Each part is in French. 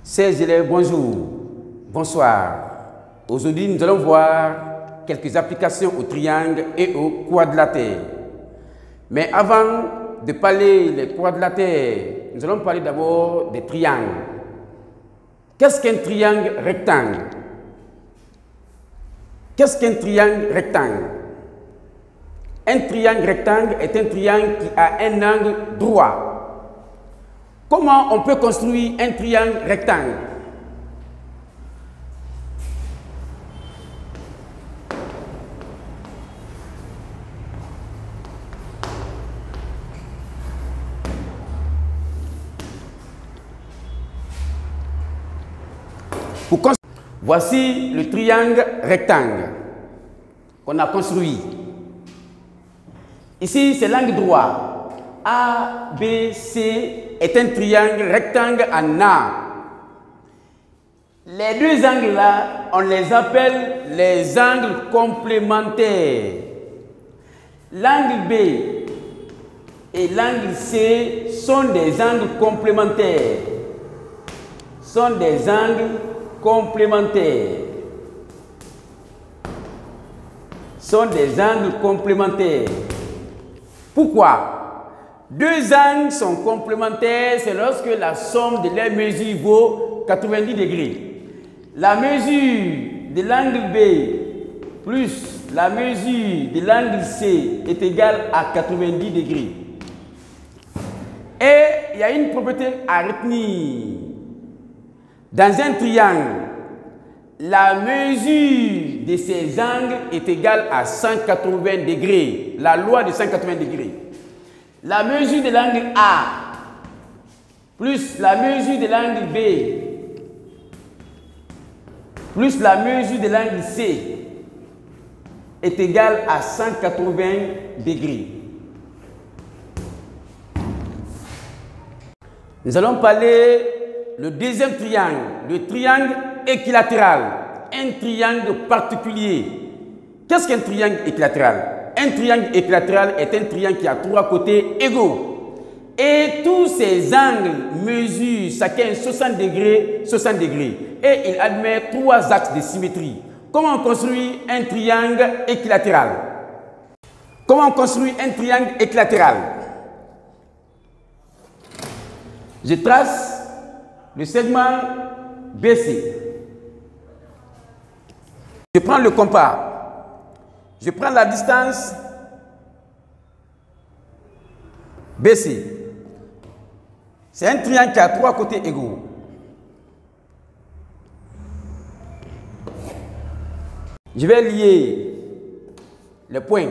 Chers élèves, bonjour, bonsoir. Aujourd'hui, nous allons voir quelques applications au triangle et au quadrilatère. Mais avant de parler des quadrilatères, nous allons parler d'abord des triangles. Qu'est-ce qu'un triangle rectangle? Qu'est-ce qu'un triangle rectangle? Un triangle rectangle est un triangle qui a un angle droit. Comment on peut construire un triangle rectangle? Voici le triangle rectangle qu'on a construit. Ici, c'est l'angle droit. A, B, C est un triangle rectangle en A. Les deux angles-là, on les appelle les angles complémentaires. L'angle B et l'angle C sont des angles complémentaires. Sont des angles complémentaires. Sont des angles complémentaires. Pourquoi? Deux angles sont complémentaires, c'est lorsque la somme de leurs mesures vaut 90 degrés. La mesure de l'angle B plus la mesure de l'angle C est égale à 90 degrés. Et il y a une propriété à retenir. Dans un triangle, la mesure de ces angles est égale à 180 degrés. La loi de 180 degrés. La mesure de l'angle A plus la mesure de l'angle B plus la mesure de l'angle C est égale à 180 degrés. Nous allons parler le deuxième triangle, le triangle équilatéral, un triangle particulier. Qu'est-ce qu'un triangle équilatéral? Un triangle équilatéral est un triangle qui a trois côtés égaux. Et tous ces angles mesurent chacun 60 degrés, 60 degrés. Et il admet trois axes de symétrie. Comment on construit un triangle équilatéral? Comment on construit un triangle équilatéral? Je trace le segment BC. Je prends le compas. Je prends la distance BC. C'est un triangle qui a trois côtés égaux. Je vais lier les points.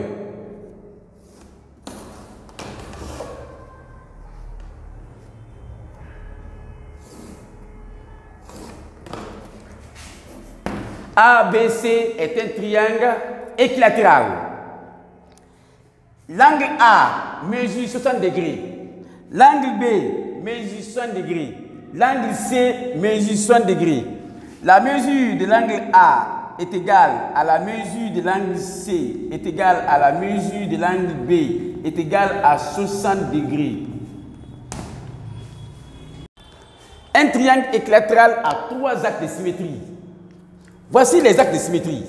ABC est un triangle équilatéral. L'angle A mesure 60 degrés. L'angle B mesure 60 degrés. L'angle C mesure 60 degrés. La mesure de l'angle A est égale à la mesure de l'angle C est égale à la mesure de l'angle B est égale à 60 degrés. Un triangle équilatéral a trois axes de symétrie. Voici les axes de symétrie.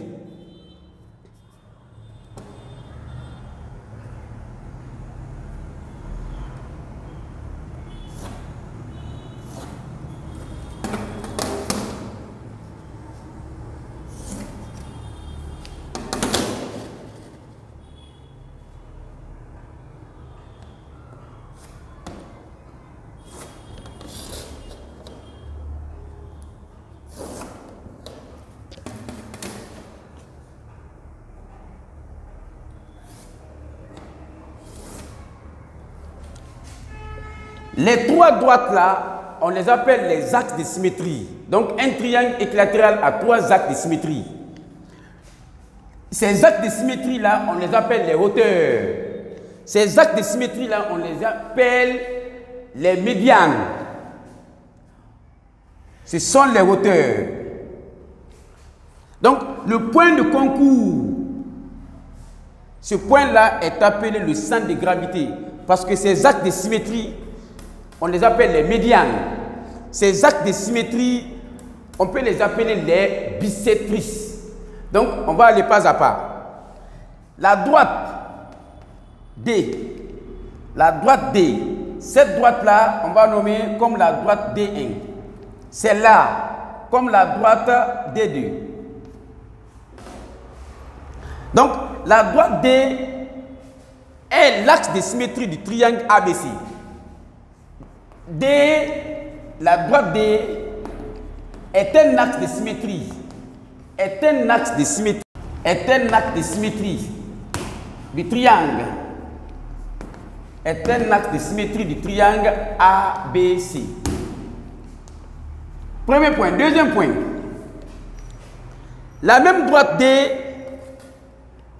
Les trois droites là, on les appelle les axes de symétrie. Donc un triangle équilatéral a trois axes de symétrie. Ces axes de symétrie là, on les appelle les hauteurs. Ces axes de symétrie là, on les appelle les médianes. Ce sont les hauteurs. Donc le point de concours, ce point là est appelé le centre de gravité. Parce que ces axes de symétrie, on les appelle les médianes. ces axes de symétrie, on peut les appeler les bisectrices. Donc, on va aller pas à pas. La droite D, cette droite-là, on va nommer comme la droite D1. Celle-là, comme la droite D2. Donc, la droite D est l'axe de symétrie du triangle ABC. La droite D est un axe de symétrie. Est un axe de symétrie du triangle. Est un axe de symétrie du triangle ABC. Premier point. Deuxième point. La même droite D,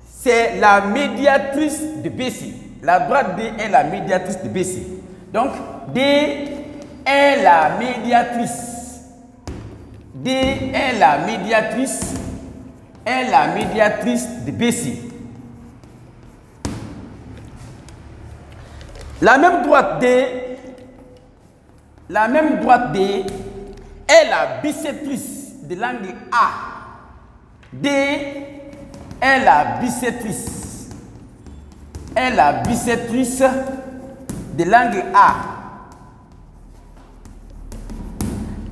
c'est la médiatrice de BC. La droite D est la médiatrice de BC. Donc, D est la médiatrice. D est la médiatrice de BC. La même droite D est la bisectrice de l'angle A. D est la bisectrice de l'angle A.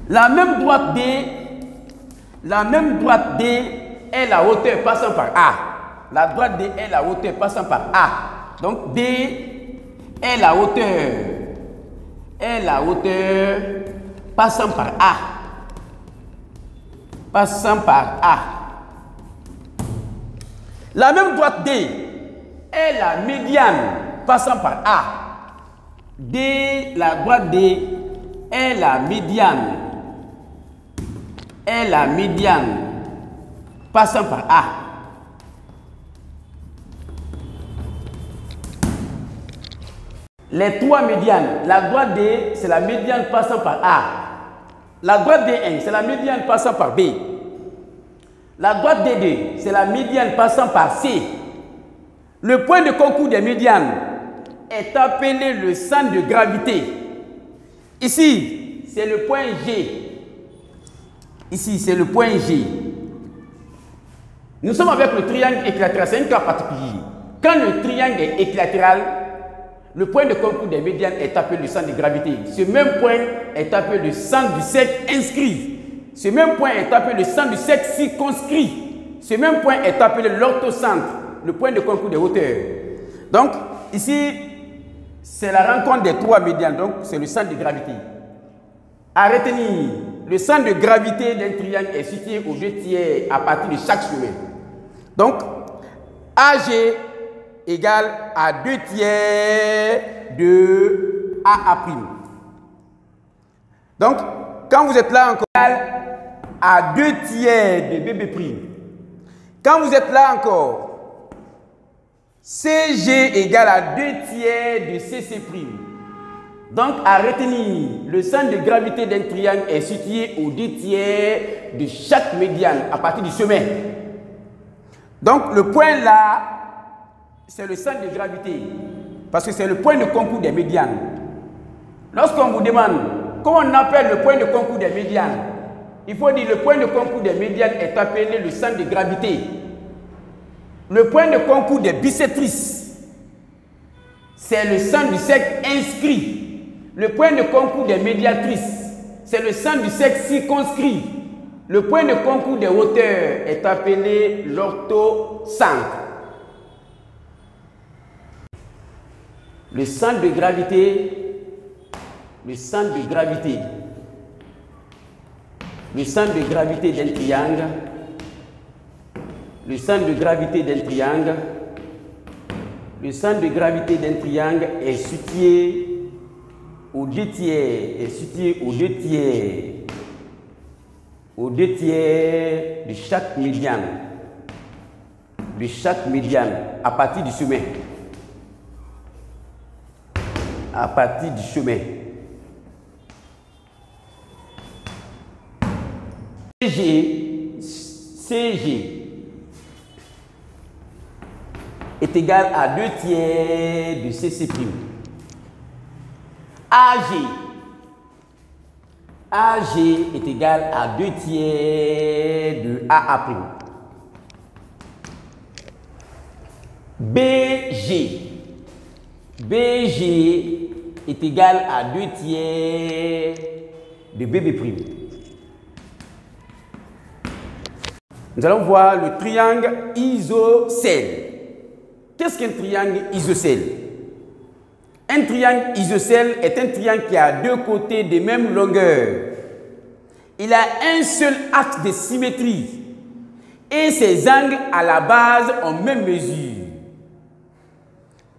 La même droite D est la hauteur passant par A. La droite D est la hauteur passant par A. Donc D est la hauteur passant par A. La même droite D est la médiane passant par A. La droite D est la médiane passant par A. Les trois médianes, la droite D, c'est la médiane passant par A. La droite D1, c'est la médiane passant par B. La droite D2, c'est la médiane passant par C. Le point de concours des médianes est appelé le centre de gravité. Ici, c'est le point G. Ici, c'est le point G. Nous sommes avec le triangle équilatéral. C'est un cas particulier. Quand le triangle est équilatéral, le point de concours des médianes est appelé le centre de gravité. Ce même point est appelé le centre du cercle inscrit. Ce même point est appelé le centre du cercle circonscrit. Ce même point est appelé l'orthocentre, le point de concours des hauteurs. Donc, ici, c'est la rencontre des trois médianes. Donc, c'est le centre de gravité. À retenir, le centre de gravité d'un triangle est situé aux 2 tiers à partir de chaque chemin. Donc, AG égale à 2 tiers de AA'. Donc, quand vous êtes là encore, à 2 tiers de BB'. Quand vous êtes là encore, CG égale à 2 tiers de CC'. Donc, à retenir, le centre de gravité d'un triangle est situé aux 2 tiers de chaque médiane à partir du sommet. Donc, le point là, c'est le centre de gravité, parce que c'est le point de concours des médianes. Lorsqu'on vous demande comment on appelle le point de concours des médianes, il faut dire le point de concours des médianes est appelé le centre de gravité. Le point de concours des bisectrices, c'est le centre du cercle inscrit. Le point de concours des médiatrices, c'est le centre du cercle circonscrit. Le point de concours des hauteurs est appelé l'orthocentre. Le centre de gravité d'un triangle, le centre de gravité d'un triangle est situé aux 2 tiers, de chaque médiane, à partir du sommet. CG est égal à 2 tiers de CC'. AG AG est égal à 2 tiers de AA'. BG est égal à 2 tiers de BB'. Nous allons voir le triangle isocèle. Qu'est-ce qu'un triangle isocèle? Un triangle isocèle est un triangle qui a deux côtés de même longueur. Il a un seul axe de symétrie et ses angles à la base ont même mesure.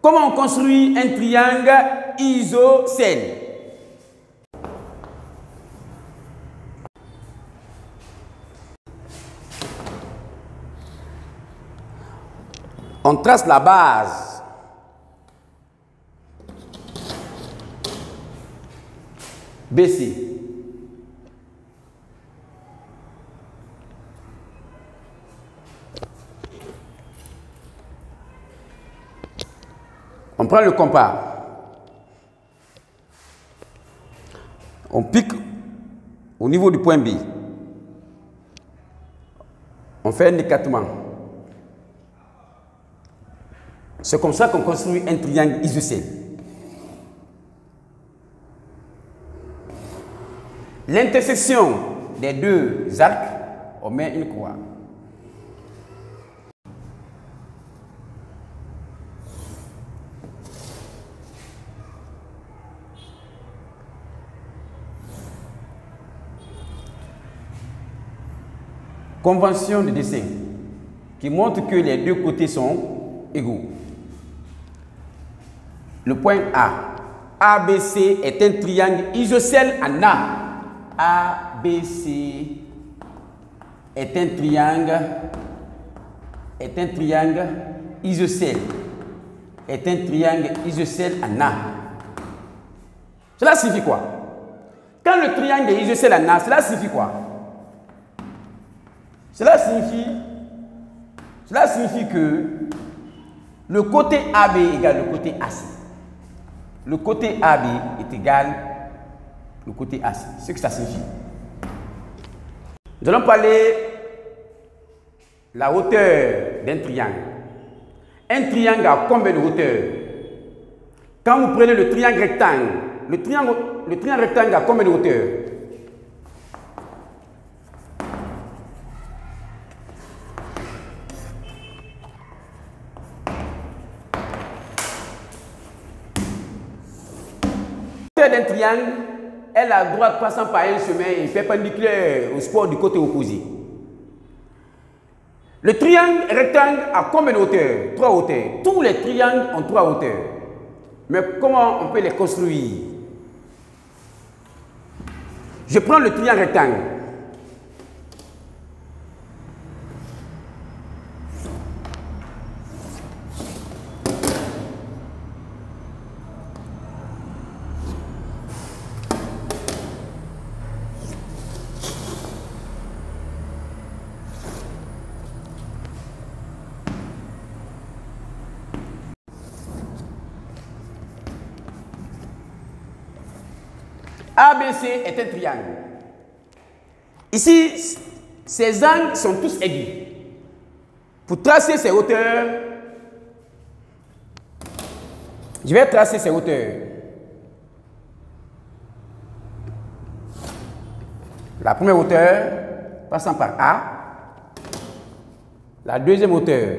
Comment on construit un triangle isocèle? On trace la base. BC. On prend le compas. On pique au niveau du point B. On fait un écartement. C'est comme ça qu'on construit un triangle isocèle. L'intersection des deux arcs, on met une croix. Convention de dessin qui montre que les deux côtés sont égaux. Le point A. ABC est un triangle isocèle en A. ABC est un triangle isocèle. Est un triangle isocèle en A. Cela signifie quoi? Quand le triangle est isocèle en A, cela signifie quoi? Cela signifie que le côté AB égale le côté AC. Le côté AB est égal au côté AC. Ce que ça signifie. Nous allons parler de la hauteur d'un triangle. Un triangle a combien de hauteur? Quand vous prenez le triangle rectangle, le triangle rectangle a combien de hauteur? D'un triangle est la droite passant par un chemin perpendiculaire au support du côté opposé. Le triangle rectangle a combien de hauteur? 3 hauteurs. Tous les triangles ont 3 hauteurs. Mais comment on peut les construire? Je prends le triangle rectangle. ABC est un triangle. Ici, ces angles sont tous aigus. Pour tracer ces hauteurs, je vais tracer ces hauteurs. La première hauteur passant par A. La deuxième hauteur.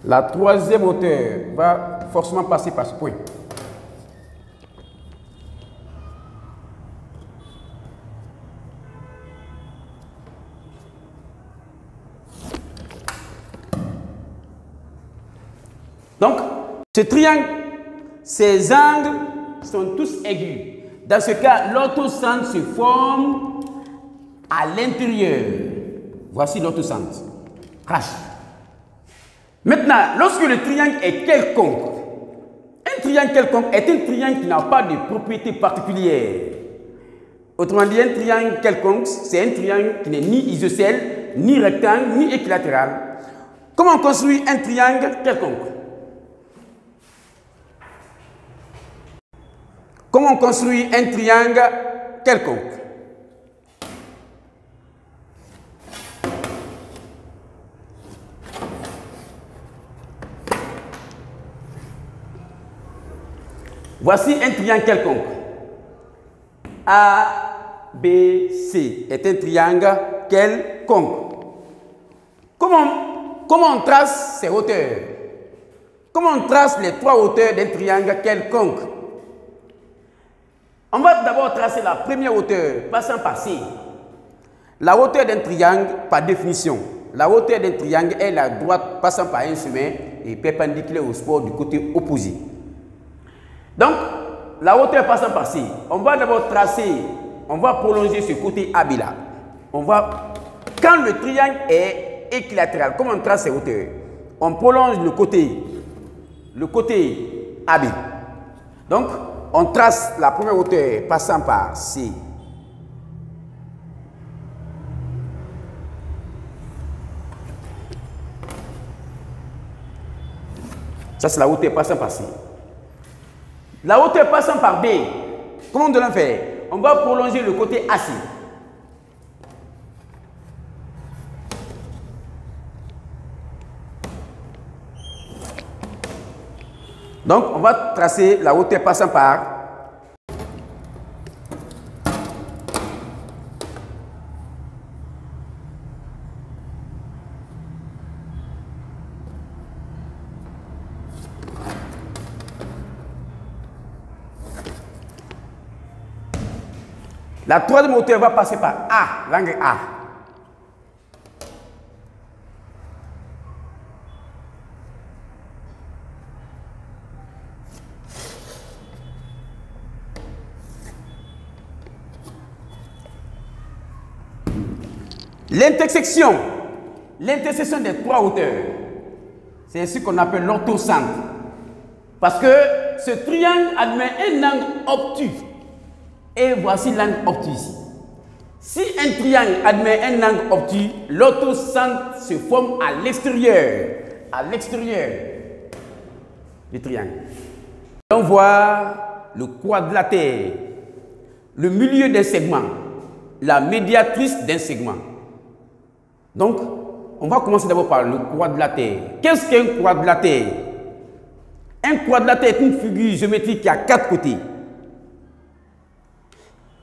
La troisième hauteur va forcément passer par ce point. Donc, ce triangle, ces angles sont tous aigus. Dans ce cas, l'orthocentre se forme à l'intérieur. Voici l'orthocentre. Crash. Maintenant, lorsque le triangle est quelconque, un triangle quelconque est un triangle qui n'a pas de propriétés particulières. Autrement dit, un triangle quelconque, c'est un triangle qui n'est ni isocèle, ni rectangle, ni équilatéral. Comment on construit un triangle quelconque? Comment on construit un triangle quelconque? Voici un triangle quelconque. ABC est un triangle quelconque. Comment on trace ces hauteurs? Comment on trace les trois hauteurs d'un triangle quelconque? On va d'abord tracer la première hauteur, passant par C. La hauteur d'un triangle, par définition, la hauteur d'un triangle est la droite passant par un chemin et perpendiculaire au support du côté opposé. Donc, la hauteur passant par C, on va d'abord tracer, on va prolonger ce côté AB là. Quand le triangle est équilatéral, comment on trace ces hauteurs? On prolonge le côté AB. Donc, on trace la première hauteur passant par C. Ça, c'est la hauteur passant par C. La hauteur passant par B, comment on doit faire? On va prolonger le côté AC. Donc, on va tracer la hauteur passant par la troisième hauteur va passer par A, l'angle A. L'intersection des trois hauteurs, c'est ce qu'on appelle l'orthocentre. Parce que ce triangle admet un angle obtus. Et voici l'angle obtus ici. Si un triangle admet un angle obtus, l'orthocentre se forme à l'extérieur du triangle. On voit le quadrilatère, le milieu d'un segment, la médiatrice d'un segment. Donc, on va commencer d'abord par le quadrilatère. Qu'est-ce qu'un quadrilatère? Un quadrilatère est une figure géométrique qui a quatre côtés.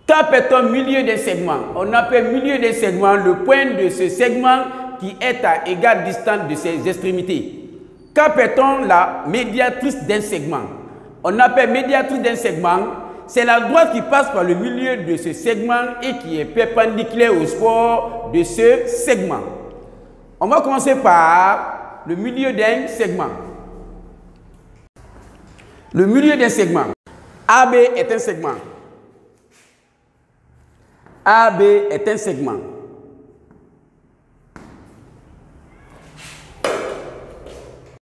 Qu'appelle-t-on milieu d'un segment? On appelle milieu d'un segment le point de ce segment qui est à égale distance de ses extrémités. Qu'appelle-t-on la médiatrice d'un segment? On appelle médiatrice d'un segment, c'est la droite qui passe par le milieu de ce segment et qui est perpendiculaire au support de ce segment. On va commencer par le milieu d'un segment. Le milieu d'un segment. AB est un segment. AB est un segment.